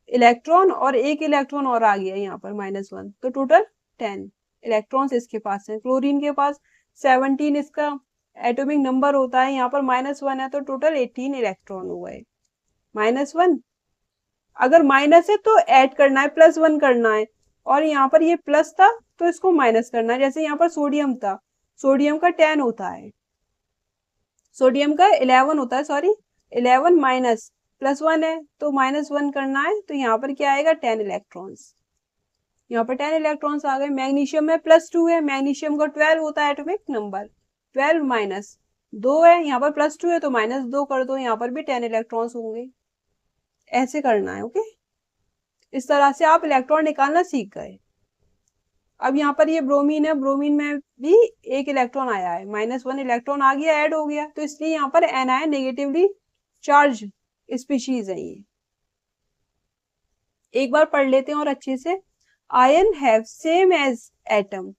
इलेक्ट्रॉन, और एक इलेक्ट्रॉन और आ गया यहाँ पर -1, तो टोटल 10 इलेक्ट्रॉन्स इसके पास है। क्लोरीन के पास 17 इसका एटॉमिक नंबर होता है, यहाँ पर -1 है, तो टोटल 18 इलेक्ट्रॉन हो गए। -1, अगर माइनस है तो ऐड करना है, +1 करना है, और यहाँ पर ये प्लस था तो इसको माइनस करना है। जैसे यहाँ पर सोडियम था, सोडियम का 10 होता है, सोडियम का 11 होता है, सॉरी 11 माइनस +1 है तो -1 करना है, तो यहाँ पर क्या आएगा? 10 इलेक्ट्रॉन्स, यहाँ पर 10 इलेक्ट्रॉन्स आ गए। मैग्नीशियम में +2 है, मैग्नीशियम का 12 होता है एटॉमिक नंबर, 12 माइनस 2 है, यहाँ पर +2 है तो -2 कर दो, यहाँ पर भी 10 इलेक्ट्रॉन्स होंगे। ऐसे करना है, ओके। इस तरह से आप इलेक्ट्रॉन निकालना सीख गए। अब यहाँ पर ये ब्रोमीन है, ब्रोमीन में भी 1 इलेक्ट्रॉन आया है, -1 इलेक्ट्रॉन आ गया, ऐड हो गया, तो इसलिए यहाँ पर एनायन नेगेटिवली चार्ज स्पीशीज है ये। एक बार पढ़ लेते हैं और अच्छे से। Ion have same as atom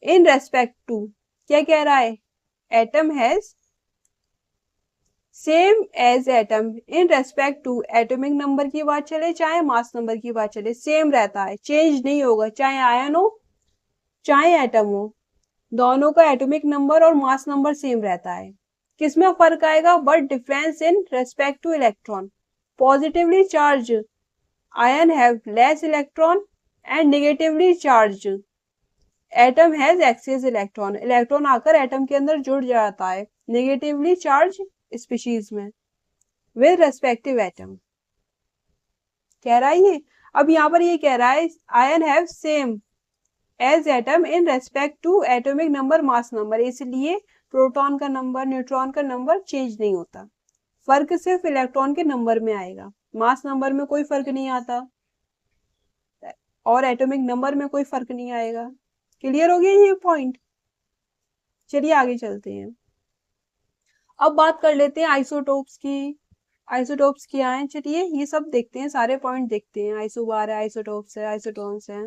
in respect to, क्या कह रहा है? Atom has same as atom in respect to, atomic number की बात चले चाहे मास नंबर की बात चले, सेम रहता है, चेंज नहीं होगा, चाहे आयन हो चाहे एटम हो, दोनों का एटॉमिक नंबर और मास नंबर सेम रहता है। किसमें फर्क आएगा? But difference in respect to electron. Positively charge ion have less electron and negatively charge atom has excess electron, electron आकर एटम के अंदर जुड़ जाता है नेगेटिवली चार्ज स्पीशीज में विद रेस्पेक्टिव एटम, कह रहा है ये। अब यहाँ पर ये कह रहा है ion have same as atom in respect to atomic number mass number, इसलिए प्रोटॉन का नंबर न्यूट्रॉन का नंबर चेंज नहीं होता, फर्क सिर्फ इलेक्ट्रॉन के नंबर में आएगा, मास नंबर में कोई फर्क नहीं आता और एटॉमिक नंबर में कोई फर्क नहीं आएगा। क्लियर हो गया ये पॉइंट? चलिए आगे चलते हैं। अब बात कर लेते हैं आइसोटोप्स की। आइसोटोप्स क्या है? चलिए ये सब देखते हैं, सारे पॉइंट देखते हैं। आइसोबार है, आइसोटोप्स है, आइसोटोन्स है।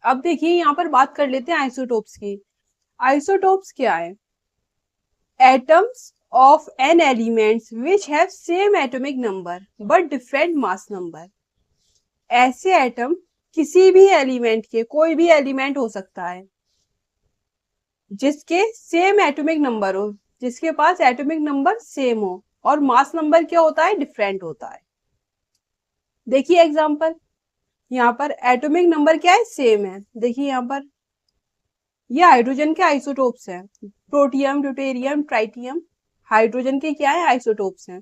अब देखिए यहाँ पर बात कर लेते हैं आइसोटोप्स की। आइसोटोप्स क्या है? Atoms of n elements which have same atomic number but different mass number। ऐसे एटम किसी भी एलिमेंट के, कोई भी एलिमेंट हो सकता है जिसके सेम एटॉमिक नंबर हो, जिसके पास एटॉमिक नंबर सेम हो और मास नंबर क्या होता है? डिफरेंट होता है। देखिए एग्जांपल, यहाँ पर एटॉमिक नंबर क्या है? सेम है। देखिए यहाँ पर ये हाइड्रोजन के आइसोटोप्स हैं, प्रोटियम, ड्यूटेरियम, ट्राइटियम, हाइड्रोजन के क्या है? आइसोटोप्स हैं।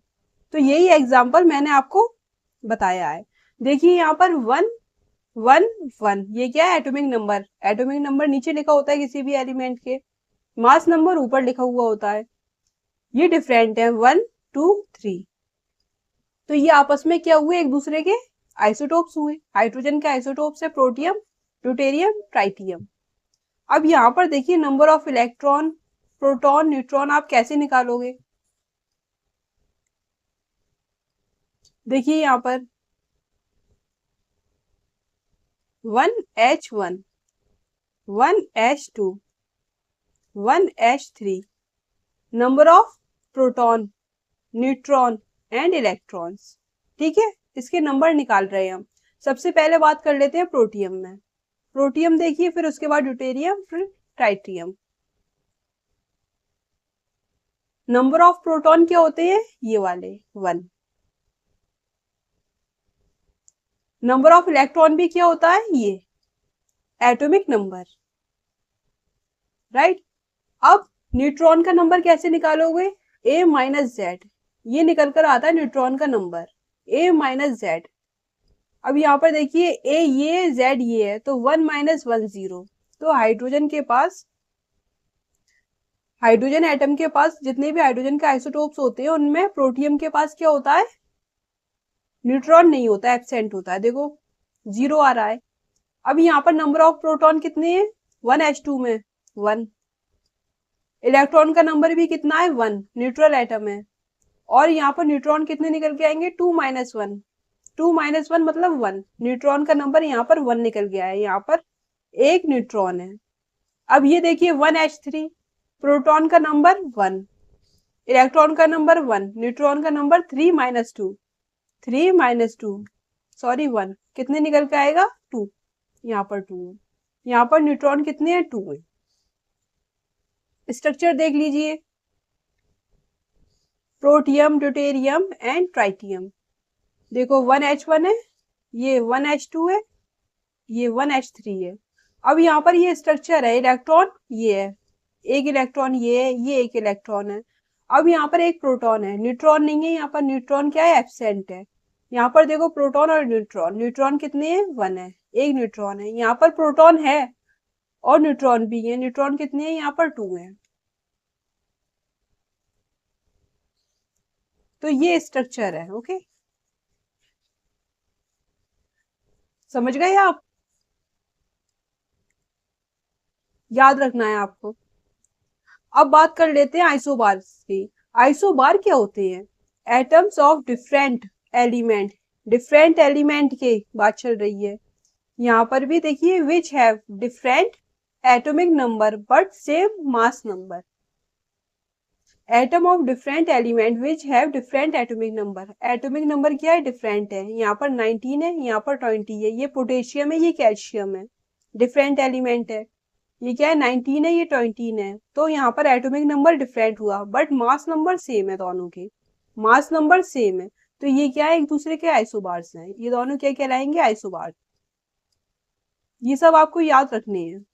तो यही एग्जांपल मैंने आपको बताया है। देखिए यहाँ पर 1 1 1, ये क्या है? Atomic number. एटॉमिक नंबर नीचे लिखा होता है किसी भी एलिमेंट के, मास नंबर ऊपर लिखा हुआ होता है। ये डिफरेंट है 1 2 3, तो ये आपस में क्या हुए? एक दूसरे के आइसोटोप्स हुए। हाइड्रोजन के आइसोटोप्स है प्रोटियम, ड्यूटेरियम, ट्राइटियम। अब यहाँ पर देखिए number of electron, proton, neutron आप कैसे निकालोगे? देखिए यहाँ पर 1H1, 1H2, 1H3, number of proton, neutron and electrons. ठीक है, इसके नंबर निकाल रहे हैं हम। सबसे पहले बात कर लेते हैं प्रोटियम में। प्रोटियम देखिए, फिर उसके बाद ड्यूटेरियम, फिर ट्राइटियम। नंबर ऑफ प्रोटॉन क्या होते हैं? ये वाले 1। नंबर ऑफ इलेक्ट्रॉन भी क्या होता है? ये एटॉमिक नंबर, राइट। अब न्यूट्रॉन का नंबर कैसे निकालोगे? A माइनस जेड, ये निकल कर आता है न्यूट्रॉन का नंबर A माइनस जेड। अब यहाँ पर देखिए A ये, Z ये है, तो 1 माइनस 1 0। तो हाइड्रोजन के पास, हाइड्रोजन एटम के पास जितने भी हाइड्रोजन के आइसोटोप्स होते हैं उनमें प्रोटियम के पास क्या होता है? न्यूट्रॉन नहीं होता, एब्सेंट होता है, देखो 0 आ रहा है। अब यहाँ पर नंबर ऑफ प्रोटॉन कितने हैं, 1s2 में 1। इलेक्ट्रॉन का नंबर भी कितना है, 1, न्यूट्रल एटम है। और यहाँ पर न्यूट्रॉन कितने निकल के आएंगे, 2-1। 2-1 मतलब 1, न्यूट्रॉन का नंबर यहाँ पर 1 निकल गया है, यहाँ पर एक न्यूट्रॉन है। अब ये देखिए 1h3, प्रोटॉन का नंबर 1, इलेक्ट्रॉन का नंबर 1, न्यूट्रॉन का नंबर 3-2, 3-2 सॉरी 1, कितने निकल के आएगा, 2, यहाँ पर 2 है। यहाँ पर न्यूट्रॉन कितने हैं, 2 है। स्ट्रक्चर देख लीजिए, प्रोटियम, ड्यूटेरियम एंड ट्राइटियम। देखो 1h1 है, ये 1h2 है, ये 1h3 है। अब यहाँ पर ये स्ट्रक्चर है, इलेक्ट्रॉन ये है, एक इलेक्ट्रॉन ये है, ये एक इलेक्ट्रॉन है। अब यहाँ पर एक प्रोटॉन है, न्यूट्रॉन नहीं है, यहाँ पर न्यूट्रॉन क्या है, एब्सेंट है। यहाँ पर देखो प्रोटॉन और न्यूट्रॉन, न्यूट्रॉन कितने हैं, 1 है, एक न्यूट्रॉन है। यहाँ पर प्रोटॉन है और न्यूट्रॉन भी है, न्यूट्रॉन कितने हैं, यहाँ पर 2 है। तो ये स्ट्रक्चर है, ओके, समझ गए आप, याद रखना है आपको। अब बात कर लेते हैं आइसोबार्स की। आइसोबार क्या होते हैं, atoms of different element, different element की बात चल रही है। यहाँ पर भी देखिए which have different atomic number but same mass number, atom of different element which have different atomic number. Atomic number क्या है, डिफरेंट है, यहाँ पर 19 है, यहाँ पर 20 है। ये पोटेशियम है, ये कैल्शियम है, डिफरेंट एलिमेंट है। ये क्या है, 19 है, ये 20 है। तो यहाँ पर एटॉमिक नंबर डिफरेंट हुआ बट मास नंबर सेम है, दोनों के मास नंबर सेम है। तो ये क्या है, एक दूसरे के आइसोबार्स हैं, ये दोनों क्या कहलाएंगे, आइसोबार्स। ये सब आपको याद रखने हैं।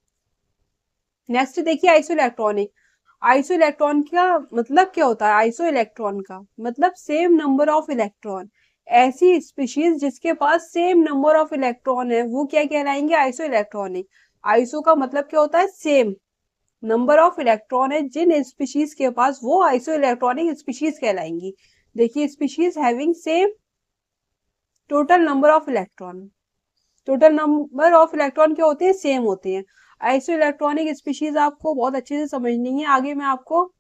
नेक्स्ट देखिए आइसो इलेक्ट्रॉनिक। आइसो इलेक्ट्रॉन का मतलब क्या होता है, आइसो इलेक्ट्रॉन का मतलब सेम नंबर ऑफ इलेक्ट्रॉन। ऐसी स्पीशीज जिसके पास सेम नंबर ऑफ इलेक्ट्रॉन है वो क्या कहलाएंगे, आइसो इलेक्ट्रॉनिक। आइसो का मतलब क्या होता है, सेम नंबर ऑफ इलेक्ट्रॉन है जिन स्पीशीज के पास, वो आइसो इलेक्ट्रॉनिक स्पीशीज कहलाएंगी। देखिए species having same total number of electron, total number of electron क्या होते हैं, सेम होते हैं। आइसो इलेक्ट्रॉनिक स्पीशीज आपको बहुत अच्छे से समझनी है। आगे मैं आपको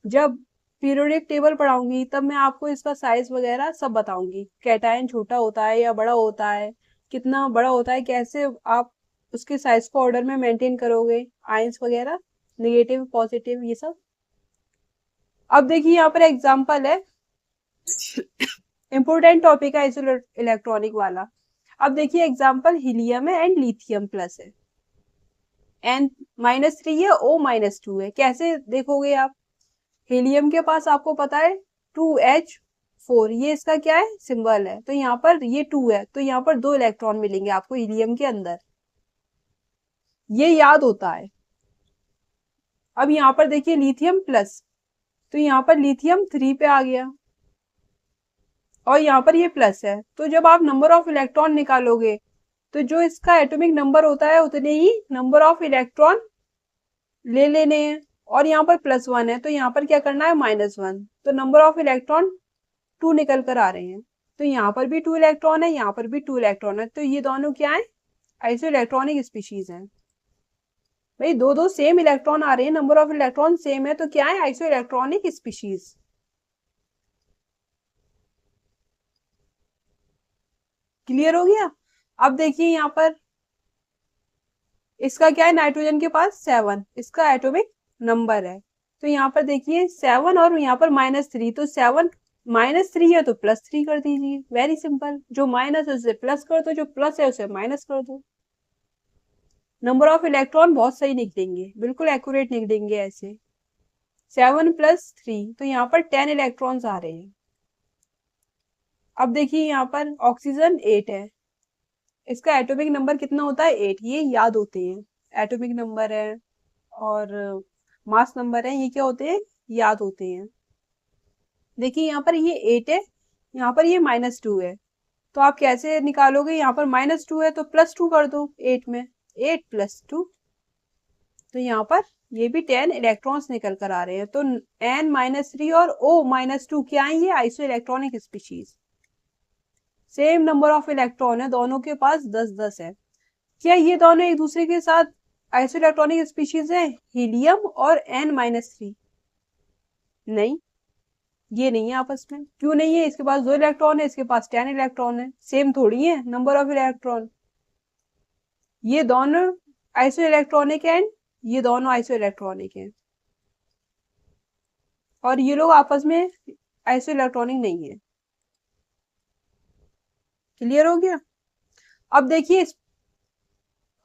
जब पीरियोडिक टेबल पढ़ाऊंगी तब मैं आपको इसका साइज वगैरह सब बताऊंगी, कैटायन छोटा होता है या बड़ा होता है, कितना बड़ा होता है, कैसे आप उसके साइज को ऑर्डर में मेंटेन करोगे, आयंस वगैरह, नेगेटिव पॉजिटिव ये सब। अब देखिए यहाँ पर एग्जांपल है, इंपोर्टेंट टॉपिक है आइसो इलेक्ट्रॉनिक वाला। अब देखिए एग्जांपल हीलियम है एंड लिथियम प्लस है, N-3 है, O-2 है। कैसे देखोगे आप, हीलियम के पास आपको पता है 2H4, ये इसका क्या है, सिंबल है। तो यहाँ पर ये 2 है, तो यहाँ पर 2 इलेक्ट्रॉन मिलेंगे आपको हीलियम के अंदर, ये याद होता है। अब यहाँ पर देखिए लिथियम प्लस, तो यहाँ पर लिथियम 3 पे आ गया और यहाँ पर ये प्लस है। तो जब आप नंबर ऑफ इलेक्ट्रॉन निकालोगे तो जो इसका एटॉमिक नंबर होता है उतने ही नंबर ऑफ इलेक्ट्रॉन ले लेने हैं। और यहाँ पर +1 है, तो यहाँ पर क्या करना है, -1। तो नंबर ऑफ इलेक्ट्रॉन 2 निकल कर आ रहे हैं। तो यहाँ पर भी 2 इलेक्ट्रॉन है, यहाँ पर भी 2 इलेक्ट्रॉन है। तो ये दोनों क्या है, आइसो इलेक्ट्रॉनिक स्पीशीज हैं। भाई दो दो सेम इलेक्ट्रॉन आ रहे हैं, नंबर ऑफ इलेक्ट्रॉन सेम है, तो क्या है, आइसो इलेक्ट्रॉनिक स्पीशीज। क्लियर हो गया। अब देखिए यहाँ पर इसका क्या है, नाइट्रोजन के पास 7 इसका एटॉमिक नंबर है। तो यहाँ पर देखिए 7 और यहाँ पर -3, तो 7 -3 है तो +3 कर दीजिए, वेरी सिंपल। जो माइनस है उसे प्लस कर दो, जो प्लस है उसे माइनस कर दो। नंबर ऑफ इलेक्ट्रॉन बहुत सही निकलेंगे, बिल्कुल एक्यूरेट निकलेंगे ऐसे। 7 + 3, तो यहाँ पर 10 इलेक्ट्रॉन्स आ रहे हैं। अब देखिए यहाँ पर ऑक्सीजन 8 है, इसका एटॉमिक नंबर कितना होता है, 8। ये याद होते हैं, एटॉमिक नंबर है और मास नंबर है, ये क्या होते हैं, याद होते हैं। देखिए यहाँ पर ये 8 है, यहाँ पर ये -2 है। तो आप कैसे निकालोगे, यहाँ पर -2 है तो +2 कर दो 8 में, 8 + 2। तो यहाँ पर ये भी 10 इलेक्ट्रॉन्स निकल कर आ रहे हैं। तो N-3 और O-2 क्या है, ये iso electronic species. Same number of electron है, दोनों के पास 10-10 है। क्या ये दोनों एक दूसरे के साथ आइसो इलेक्ट्रॉनिक स्पीशीज है? हीलियम और N-3 नहीं, ये नहीं है आपस में। क्यों नहीं है? इसके पास 2 इलेक्ट्रॉन है, इसके पास 10 इलेक्ट्रॉन है, सेम थोड़ी है नंबर ऑफ इलेक्ट्रॉन। ये दोनों आइसो इलेक्ट्रॉनिक है, ये दोनों आइसो इलेक्ट्रॉनिक है, और ये लोग आपस में आइसो इलेक्ट्रॉनिक नहीं है। क्लियर हो गया? अब देखिए,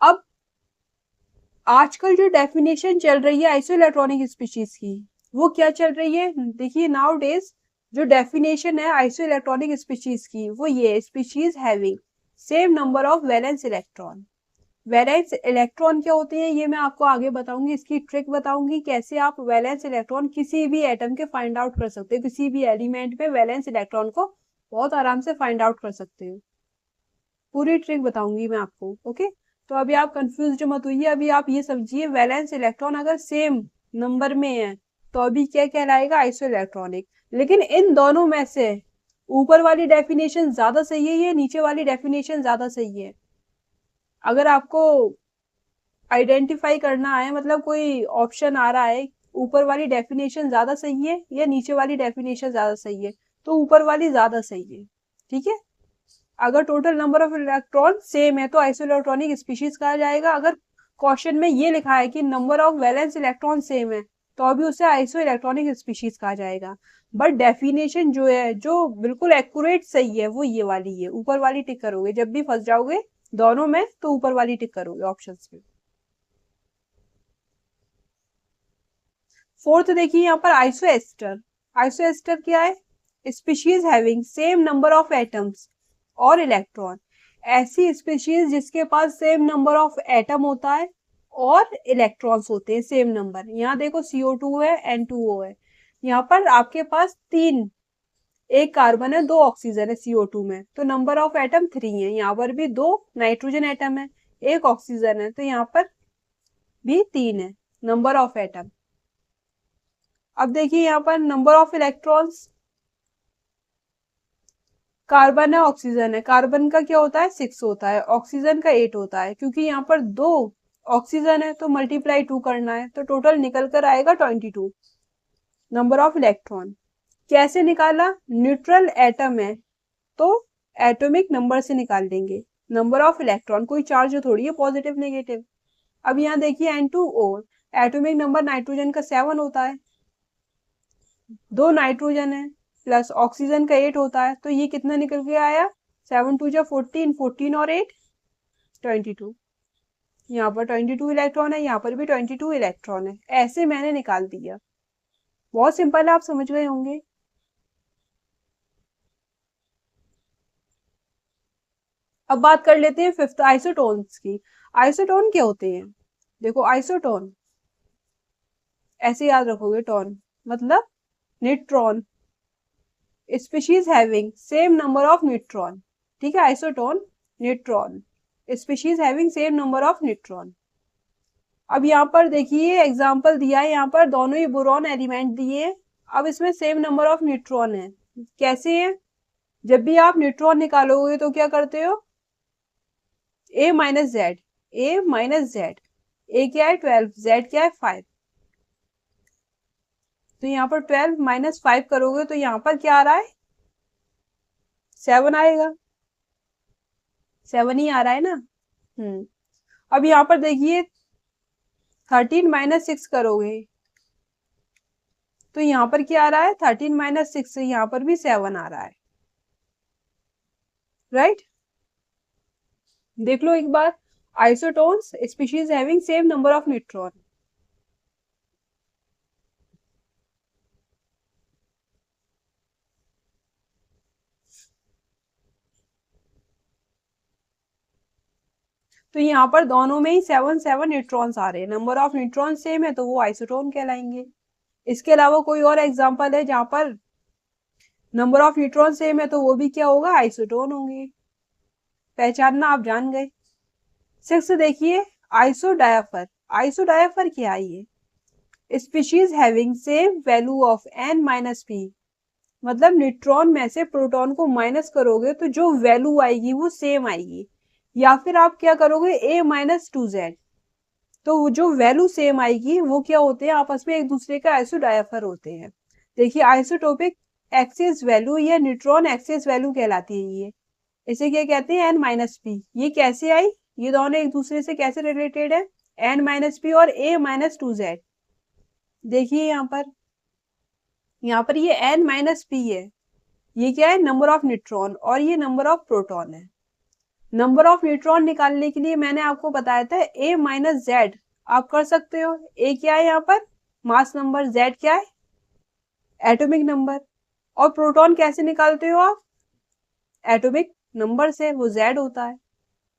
अब आजकल जो डेफिनेशन चल रही है आइसो इलेक्ट्रॉनिक स्पीशीज की, वो क्या चल रही है? देखिए नाउ डेज जो डेफिनेशन है आइसो इलेक्ट्रॉनिक स्पीशीज की, वो ये species having same number of valence electron. Valence electron क्या होते हैं ये मैं आपको आगे बताऊंगी, इसकी ट्रिक बताऊंगी कैसे आप वैलेंस इलेक्ट्रॉन किसी भी एटम के फाइंड आउट कर सकते हो, किसी भी एलिमेंट में वैलेंस इलेक्ट्रॉन को बहुत आराम से फाइंड आउट कर सकते हो। पूरी ट्रिक बताऊंगी मैं आपको, ओके? तो अभी आप कंफ्यूज मत होइए, अभी आप ये समझिए वैलेंस इलेक्ट्रॉन अगर सेम नंबर में है तो अभी क्या कहलाएगा? Iso electronic. लेकिन इन दोनों में से ऊपर वाली डेफिनेशन ज्यादा सही है या नीचे वाली डेफिनेशन ज्यादा सही है? अगर आपको आइडेंटिफाई करना है, मतलब कोई ऑप्शन आ रहा है ऊपर वाली डेफिनेशन ज्यादा सही है या नीचे वाली डेफिनेशन ज्यादा सही है, तो ऊपर वाली ज्यादा सही है। ठीक है? अगर total number of electron same है तो आइसो इलेक्ट्रॉनिक स्पीशीज कहा जाएगा। अगर क्वेश्चन में ये लिखा है कि number of valence electron same है तो अभी उसे आइसो इलेक्ट्रॉनिक स्पीशीज कहा जाएगा। बट डेफिनेशन जो है, जो बिल्कुल एक्यूरेट सही है, वो ये वाली है। ऊपर वाली टिक करोगे, जब भी फंस जाओगे दोनों में तो ऊपर वाली टिक करोगे ऑप्शंस में। फोर्थ देखिए यहाँ पर आइसोएस्टर। आइसोएस्टर क्या है? Species having same number of atoms और इलेक्ट्रॉन। ऐसी स्पीशीज जिसके पास सेम नंबर ऑफ एटम होता है और इलेक्ट्रॉन्स होते हैं सेम नंबर। यहाँ देखो CO2 है, N2O है, यहाँ पर आपके पास 3, एक कार्बन है, 2 ऑक्सीजन है CO2 में, तो नंबर ऑफ एटम 3 है। यहाँ पर भी 2 नाइट्रोजन एटम है, एक ऑक्सीजन है, तो यहाँ पर भी 3 है नंबर ऑफ एटम। अब देखिए यहाँ पर नंबर ऑफ इलेक्ट्रॉन्स, कार्बन है, ऑक्सीजन है, कार्बन का क्या होता है? 6 होता है, ऑक्सीजन का 8 होता है। क्योंकि यहाँ पर 2 ऑक्सीजन है तो मल्टीप्लाई 2 करना है, तो टोटल निकल कर आएगा 22 नंबर ऑफ इलेक्ट्रॉन। कैसे निकाला? न्यूट्रल एटम है तो एटॉमिक नंबर से निकाल देंगे नंबर ऑफ इलेक्ट्रॉन, कोई चार्ज थोड़ी है पॉजिटिव नेगेटिव। अब यहाँ देखिए N2O, एटॉमिक नंबर नाइट्रोजन का 7 होता है, 2 नाइट्रोजन है प्लस ऑक्सीजन का 8 होता है, तो ये कितना निकल के आया? 7 2 जा 14, 14 और 8 22। यहाँ पर 22 इलेक्ट्रॉन है, यहाँ पर भी 22 इलेक्ट्रॉन है। ऐसे मैंने निकाल दिया। बहुत सिंपल है, आप समझ गए होंगे। अब बात कर लेते हैं फिफ्थ, आइसोटोन्स की। आइसोटोन क्या होते हैं? देखो आइसोटोन ऐसे याद रखोगे, टोन मतलब neutron, species having same number of neutron. ठीक है? Isotone neutron, species having same number of neutron. अब यहाँ पर देखिए एग्जांपल दिया है, यहाँ पर दोनों ही बोरॉन एलिमेंट दिए। अब इसमें सेम नंबर ऑफ न्यूट्रॉन है। कैसे है? जब भी आप न्यूट्रॉन निकालोगे तो क्या करते हो? A minus Z, A minus Z, A क्या है? 12, Z क्या है? 5। तो यहाँ पर 12 माइनस 5 करोगे तो यहाँ पर क्या आ रहा है? 7 आएगा। 7 ही आ रहा है ना? अब यहाँ पर देखिए 13 माइनस 6 करोगे तो यहाँ पर क्या आ रहा है? 13 माइनस 6 से यहाँ पर भी 7 आ रहा है। राइट? देख लो एक बार, isotones species having same number of neutron. तो यहाँ पर दोनों में ही 7 न्यूट्रॉन्स आ रहे हैं, नंबर ऑफ न्यूट्रॉन सेम है तो वो आइसोटोन कहलाएंगे। इसके अलावा कोई और एग्जांपल है जहां पर नंबर ऑफ न्यूट्रॉन सेम है तो वो भी क्या होगा? आइसोटोन होंगे। पहचानना आप जान गए। 6 देखिए आइसोडायफर। आइसोडायफर क्या है? ये species having same value of N-P मतलब न्यूट्रॉन में से प्रोटॉन को माइनस करोगे तो जो वैल्यू आएगी वो सेम आएगी, या फिर आप क्या करोगे A-2Z, तो वो जो वैल्यू सेम आएगी वो क्या होते हैं, आपस में एक दूसरे का आइसोडायफर होते हैं। देखिए आइसोटोपिक एक्सिस वैल्यू या न्यूट्रॉन एक्सिस वैल्यू कहलाती है ये। इसे क्या कहते हैं, N-P। ये कैसे आई, ये दोनों एक दूसरे से कैसे रिलेटेड है, N-P और A-2Z। देखिए यहाँ पर ये N-P है, ये क्या है, नंबर ऑफ न्यूट्रॉन, और ये नंबर ऑफ प्रोटॉन है। नंबर ऑफ न्यूट्रॉन निकालने के लिए मैंने आपको बताया था A-Z आप कर सकते हो। A क्या है यहाँ पर, मास नंबर, Z क्या है, एटॉमिक नंबर। और प्रोटॉन कैसे निकालते हो आप, एटॉमिक नंबर से, वो Z होता है।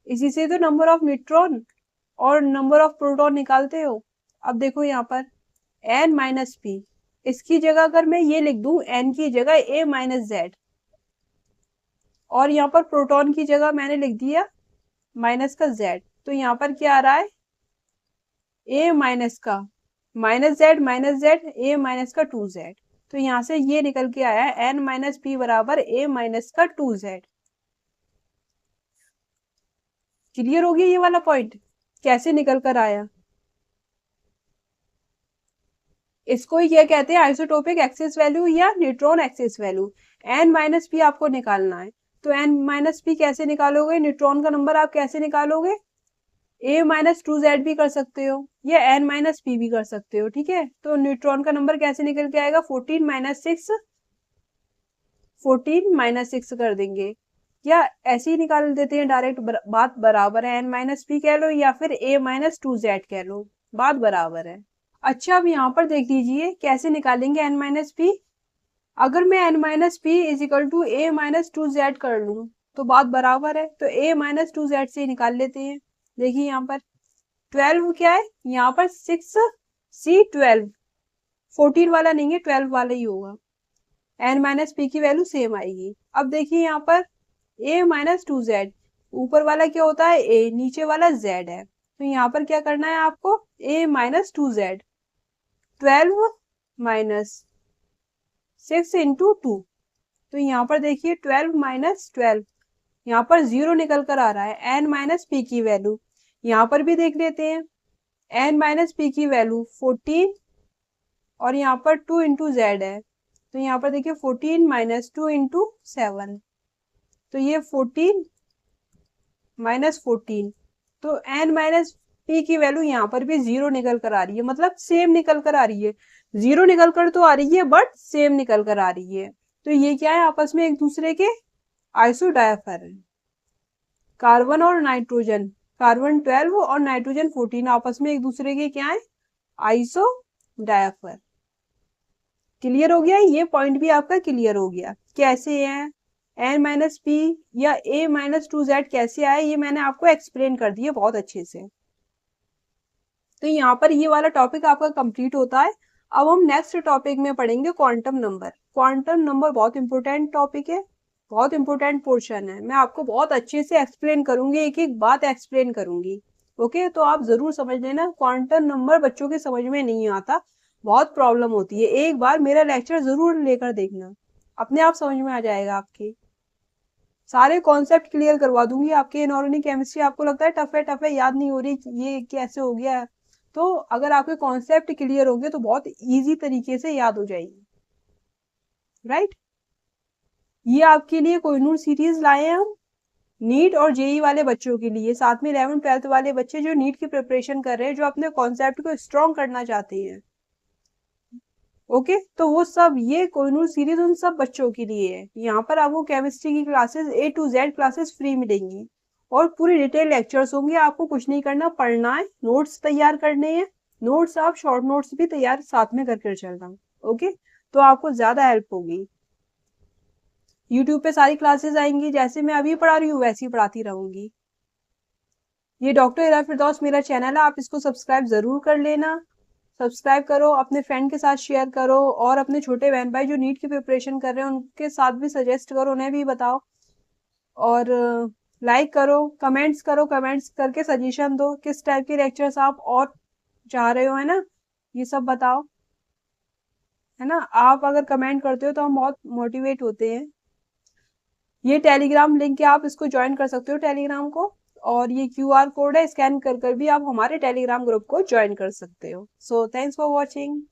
इसी से तो नंबर ऑफ न्यूट्रॉन और नंबर ऑफ प्रोटॉन निकालते हो। अब देखो यहाँ पर N-P, इसकी जगह अगर मैं ये लिख दूं N की जगह A-Z, और यहाँ पर प्रोटॉन की जगह मैंने लिख दिया माइनस का Z, तो यहाँ पर क्या आ रहा है, A माइनस का -Z A- का 2Z। तो यहाँ से ये निकल के आया है N-P बराबर A- का 2Z। क्लियर हो गया ये वाला पॉइंट, कैसे निकल कर आया। इसको ही क्या कहते हैं, आइसोटोपिक एक्सिस वैल्यू या न्यूट्रॉन एक्सिस वैल्यू। N-P आपको निकालना है, तो N-P कैसे निकालोगे, न्यूट्रॉन का नंबर आप कैसे निकालोगे, A-2Z भी कर सकते हो या N-P भी कर सकते हो, ठीक है। तो न्यूट्रॉन का नंबर कैसे निकल के आएगा, 14 - 6 कर देंगे, या ऐसे ही निकाल देते हैं डायरेक्ट, बात बराबर है। N-P कह लो या फिर A-2Z कह लो, बात बराबर है। अच्छा अब यहाँ पर देख लीजिए कैसे निकालेंगे N-P। अगर मैं N-P इजिकल टू A-2Z कर लूं तो बात बराबर है, तो A-2Z से निकाल लेते हैं। देखिए यहाँ पर 12 क्या है, यहाँ पर 6C12, 14 वाला नहीं है, 12 वाला ही होगा। N-P की वैल्यू सेम आएगी। अब देखिए यहाँ पर A-2Z, ऊपर वाला क्या होता है A, नीचे वाला Z है, तो यहाँ पर क्या करना है आपको, A-2Z, 12 - 6 इंटू 2। तो यहाँ पर देखिए 12 - 12, यहाँ पर 0 निकल कर आ रहा है। N-P की वैल्यू यहाँ पर भी देख लेते हैं, N-P की वैल्यू 14, और यहाँ पर 2 इंटू Z है, तो यहाँ पर देखिए 14 - 2 इंटू 7, तो ये 14 - 14, तो N-P की वैल्यू यहाँ पर भी 0 निकल कर आ रही है, मतलब सेम निकल कर आ रही है। 0 निकल कर तो आ रही है बट सेम निकल कर आ रही है, तो ये क्या है, आपस में एक दूसरे के आइसोडायफर है। कार्बन और नाइट्रोजन, कार्बन 12 और नाइट्रोजन 14 आपस में एक दूसरे के क्या है, आइसोडायफर। क्लियर हो गया, ये पॉइंट भी आपका क्लियर हो गया कैसे है। N-P या A-2Z कैसे आए ये मैंने आपको एक्सप्लेन कर दिया बहुत अच्छे से। तो यहाँ पर ये वाला टॉपिक आपका कंप्लीट होता है। अब हम नेक्स्ट टॉपिक में पढ़ेंगे क्वांटम नंबर। क्वांटम नंबर बहुत इंपॉर्टेंट टॉपिक है, बहुत इंपॉर्टेंट पोर्शन है। मैं आपको बहुत अच्छे से एक्सप्लेन करूंगी, एक एक बात एक्सप्लेन करूंगी। ओके, तो आप जरूर समझ लेना, क्वांटम नंबर बच्चों के समझ में नहीं आता, बहुत प्रॉब्लम होती है। एक बार मेरा लेक्चर जरूर लेकर देखना, अपने आप समझ में आ जाएगा आपके, सारे कॉन्सेप्ट क्लियर करवा दूंगी आपके। इनऑर्गेनिक केमिस्ट्री आपको लगता है टफ है, याद नहीं हो रही, ये कैसे हो गया है, तो अगर आपके कॉन्सेप्ट क्लियर होंगे तो बहुत इजी तरीके से याद हो जाएगी, राइट। ये आपके लिए कोहिनूर सीरीज लाए हैं हम, नीट और जेई वाले बच्चों के लिए, साथ में 11th-12th वाले बच्चे जो नीट की प्रिपरेशन कर रहे हैं, जो अपने कॉन्सेप्ट को स्ट्रॉन्ग करना चाहते हैं। ओके, तो वो सब, ये कोहिनूर सीरीज उन सब बच्चों के लिए है। यहाँ पर आपको केमिस्ट्री की classes A to Z classes free मिलेंगी, और पूरी डिटेल लेक्चर्स होंगे। आपको कुछ नहीं करना, पढ़ना है, नोट्स तैयार करने हैं, नोट्स आप शॉर्ट नोट्स भी तैयार साथ में करके चलना। ओके, तो आपको ज्यादा हेल्प होगी। यूट्यूब पे सारी क्लासेस आएंगी, जैसे मैं अभी पढ़ा रही हूँ वैसे ही पढ़ाती रहूंगी। ये डॉक्टर हिरा फिरदौस मेरा चैनल है, आप इसको सब्सक्राइब जरूर कर लेना। सब्सक्राइब करो, अपने फ्रेंड के साथ शेयर करो, और अपने छोटे बहन भाई जो नीट की प्रिपरेशन कर रहे हैं उनके साथ भी सजेस्ट करो, उन्हें भी बताओ। और लाइक करो, कमेंट्स करके सजेशन दो, किस टाइप के लेक्चर्स आप और चाह रहे हो, है ना, ये सब बताओ। है ना। आप अगर कमेंट करते हो तो हम बहुत मोटिवेट होते हैं। ये टेलीग्राम लिंक है, आप इसको ज्वाइन कर सकते हो टेलीग्राम को। और ये QR कोड है, स्कैन कर कर भी आप हमारे टेलीग्राम ग्रुप को ज्वाइन कर सकते हो। So thanks for watching.